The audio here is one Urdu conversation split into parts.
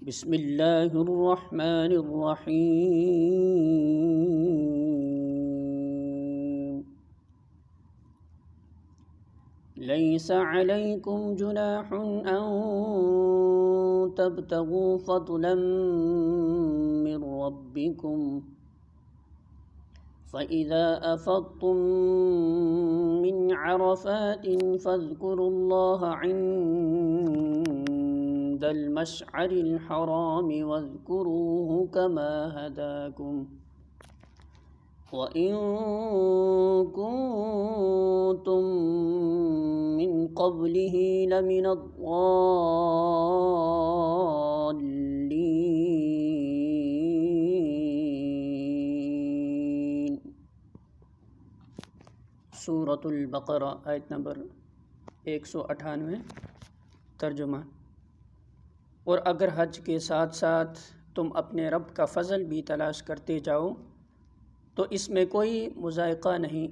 بسم اللہ الرحمن الرحیم لیس علیکم جناح ان تبتغوا فضلا من ربکم فإذا أفضتم من عرفات فاذكروا الله عند المشعر الحرام واذكروه كما هداكم وإن كنتم من قبله لمن الضالين۔ سورۃ البقرہ آیت نمبر 198 ترجمہ۔ اور اگر حج کے ساتھ ساتھ تم اپنے رب کا فضل بھی تلاش کرتے جاؤ تو اس میں کوئی مضائقہ نہیں۔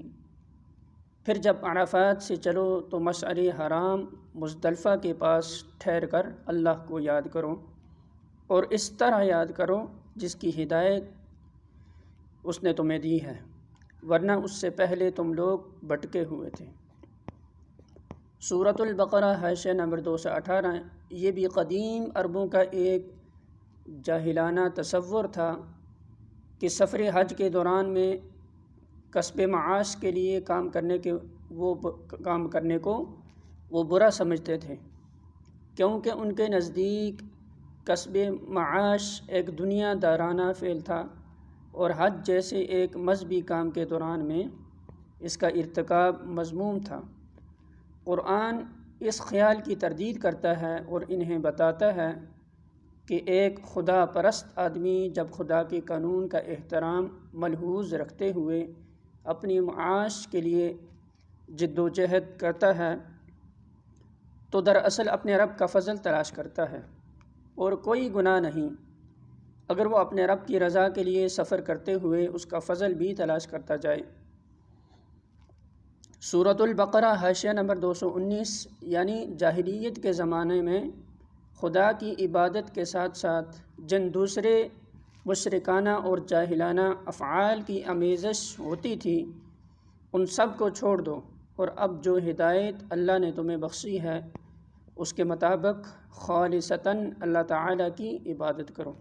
پھر جب عرفات سے چلو تو مشعر حرام مزدلفہ کے پاس ٹھہر کر اللہ کو یاد کرو، اور اس طرح یاد کرو جس کی ہدایت اس نے تمہیں دی ہے، ورنہ اس سے پہلے تم لوگ بھٹکے ہوئے تھے۔ سورۃ البقرہ حاشیہ نمبر 218۔ یہ بھی قدیم عربوں کا ایک جاہلانہ تصور تھا کہ سفر حج کے دوران میں کسب معاش کے لیے کام کرنے کو وہ برا سمجھتے تھے، کیونکہ ان کے نزدیک کسب معاش ایک دنیا دارانہ فعل تھا، اور حج جیسے ایک مذہبی کام کے دوران میں اس کا ارتکاب مذموم تھا۔ قرآن اس خیال کی تردید کرتا ہے اور انہیں بتاتا ہے کہ ایک خدا پرست آدمی جب خدا کے قانون کا احترام ملحوظ رکھتے ہوئے اپنی معاش کے لیے جد و جہد کرتا ہے تو دراصل اپنے رب کا فضل تلاش کرتا ہے، اور کوئی گناہ نہیں اگر وہ اپنے رب کی رضا کے لیے سفر کرتے ہوئے اس کا فضل بھی تلاش کرتا جائے۔ سورۃ البقرہ حاشیہ نمبر 219۔ یعنی جاہلیت کے زمانے میں خدا کی عبادت کے ساتھ ساتھ جن دوسرے مشرکانہ اور جاہلانہ افعال کی آمیزش ہوتی تھی ان سب کو چھوڑ دو، اور اب جو ہدایت اللہ نے تمہیں بخشی ہے اس کے مطابق خالصتاً اللہ تعالیٰ کی عبادت کرو۔